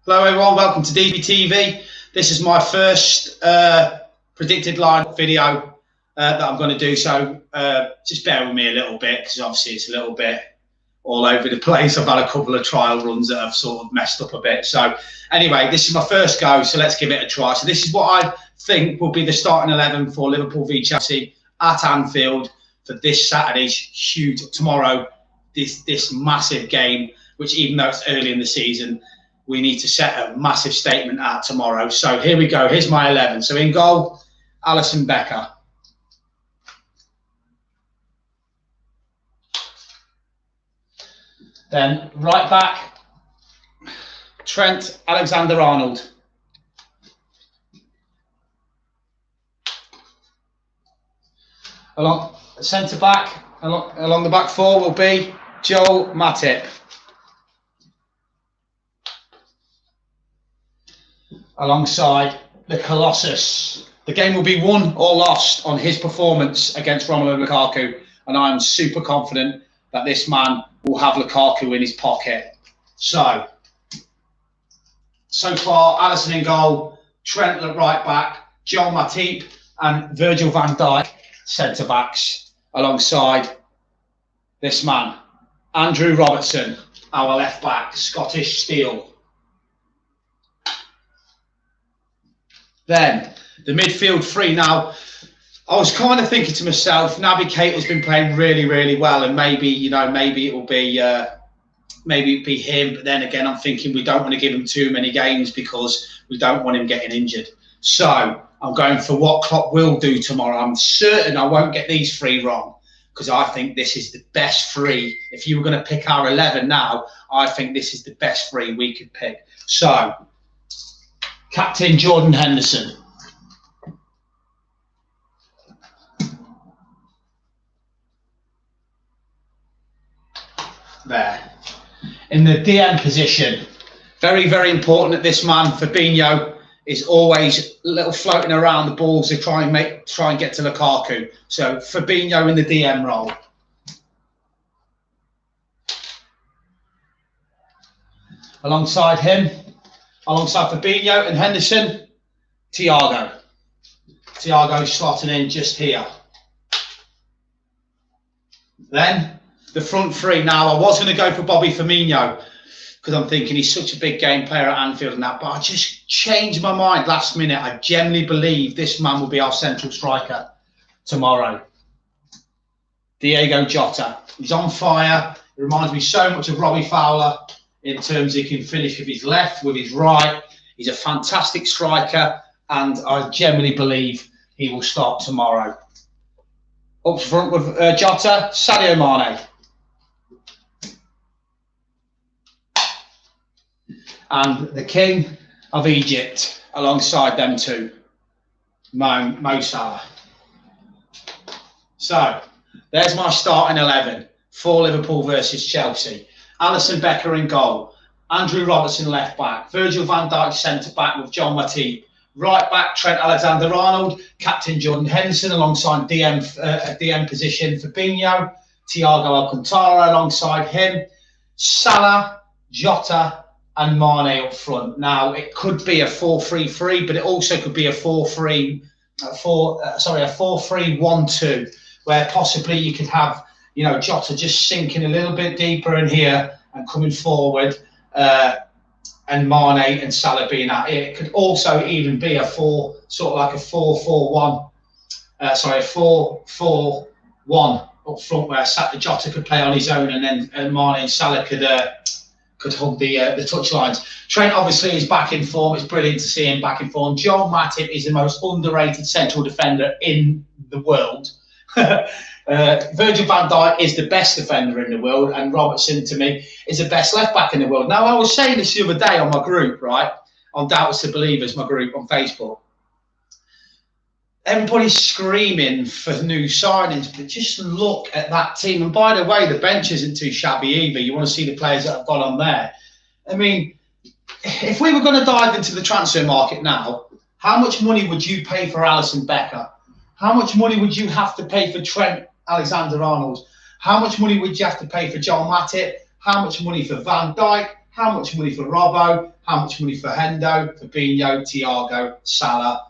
Hello everyone, welcome to DTBTV. This is my first predicted line video that I'm going to do, so just bear with me a little bit because obviously it's a little bit all over the place. I've had a couple of trial runs that have sort of messed up a bit. So anyway, this is my first go, so let's give it a try. So this is what I think will be the starting 11 for Liverpool v Chelsea at Anfield for this Saturday's huge, tomorrow, this massive game, which even though it's early in the season, we need to set a massive statement out tomorrow. So here we go. Here's my 11. So in goal, Alisson Becker. Then right back, Trent Alexander-Arnold. Along centre back, along the back four will be Joel Matip. Alongside the Colossus. The game will be won or lost on his performance against Romelu Lukaku, and I'm super confident that this man will have Lukaku in his pocket. So far, Alisson in goal, Trent at right back, Joel Matip and Virgil van Dijk centre backs, alongside this man, Andrew Robertson, our left back, Scottish Steel. Then the midfield three. Now, I was kind of thinking to myself, Naby Keita's been playing really, really well, and maybe it will be him. But then again, I'm thinking we don't want to give him too many games because we don't want him getting injured. So I'm going for what Klopp will do tomorrow. I'm certain I won't get these three wrong because I think this is the best three. If you were going to pick our 11 now, I think this is the best three we could pick. So, Captain Jordan Henderson. There. In the DM position, very, very important that this man, Fabinho, is always a little floating around the balls to try and get to Lukaku. So Fabinho in the DM role. Alongside him, alongside Fabinho and Henderson, Thiago. Thiago slotting in just here. Then the front three. Now, I was going to go for Bobby Firmino because I'm thinking he's such a big game player at Anfield and that, but I just changed my mind last minute. I genuinely believe this man will be our central striker tomorrow. Diego Jota. He's on fire. It reminds me so much of Robbie Fowler in terms he can finish with his left, with his right. He's a fantastic striker, and I genuinely believe he will start tomorrow. Up front with Jota, Sadio Mane. And the king of Egypt alongside them two, Mo Salah. So, there's my starting 11 for Liverpool versus Chelsea. Alisson Becker in goal, Andrew Robertson left back, Virgil van Dijk centre back with Joel Matip, right back Trent Alexander-Arnold, Captain Jordan Henderson alongside DM position Fabinho, Thiago Alcantara alongside him, Salah, Jota and Mane up front. Now, it could be a 4-3-3, but it also could be a 4-3-1-2, where possibly you could have, Jota just sinking a little bit deeper in here and coming forward, and Mane and Salah being out here. It could also even be a 4-4-1 up front, where Jota could play on his own, and then Mane and Salah could hug the touch lines. Trent obviously is back in form. It's brilliant to see him back in form. Joel Matip is the most underrated central defender in the world. Virgil van Dijk is the best defender in the world, and Robertson, to me, is the best left back in the world. Now, I was saying this the other day on my group, right? On Doubters to Believers, my group on Facebook. Everybody's screaming for new signings, but just look at that team. And by the way, the bench isn't too shabby either. You want to see the players that have got on there. I mean, if we were going to dive into the transfer market now, how much money would you pay for Alisson Becker? How much money would you have to pay for Trent Alexander-Arnold? How much money would you have to pay for Joel Matip? How much money for Van Dijk? How much money for Robbo? How much money for Hendo, Fabinho, Thiago, Salah,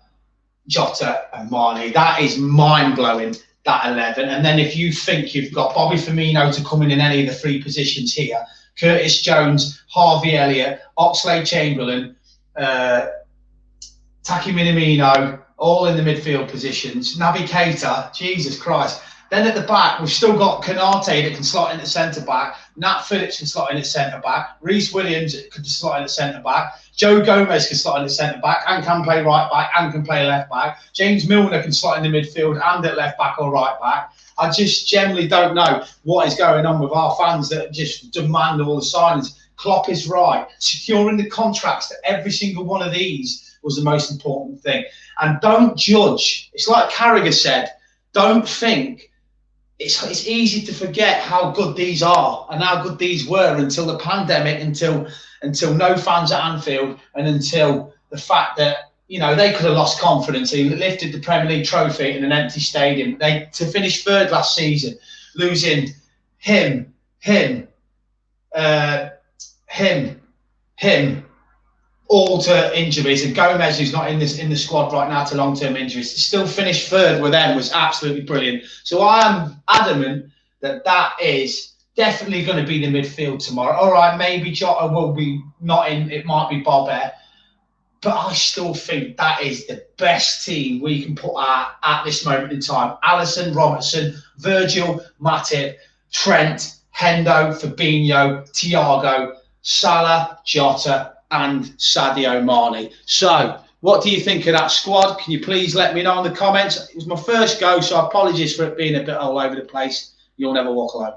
Jota and Mane? That is mind-blowing, that 11. And then if you think you've got Bobby Firmino to come in any of the three positions here, Curtis Jones, Harvey Elliott, Oxlade-Chamberlain, Taki Minamino, all in the midfield positions. Naby Keita, Jesus Christ. Then at the back, we've still got Konate that can slot in at centre-back. Nat Phillips can slot in at centre-back. Reece Williams can slot in at centre-back. Joe Gomez can slot in at centre-back and can play right-back and can play left-back. James Milner can slot in the midfield and at left-back or right-back. I just generally don't know what is going on with our fans that just demand all the signings. Klopp is right. Securing the contracts to every single one of these was the most important thing. And don't judge. It's like Carragher said, don't think. It's easy to forget how good these are and how good these were until the pandemic, until no fans at Anfield, and until the fact that, you know, they could have lost confidence. They lifted the Premier League trophy in an empty stadium. To finish third last season, losing him, all to injuries, and Gomez, who's not in the squad right now, to long-term injuries, to still finish third with them was absolutely brilliant. So I am adamant that is definitely going to be the midfield tomorrow. All right, maybe Jota will be not in. It might be Bobette, but I still think that is the best team we can put out at this moment in time. Alisson, Robertson, Virgil, Matip, Trent, Hendo, Fabinho, Thiago, Salah, Jota, and Sadio Mane. So, what do you think of that squad? Can you please let me know in the comments? It was my first go, so apologies for it being a bit all over the place. You'll never walk alone.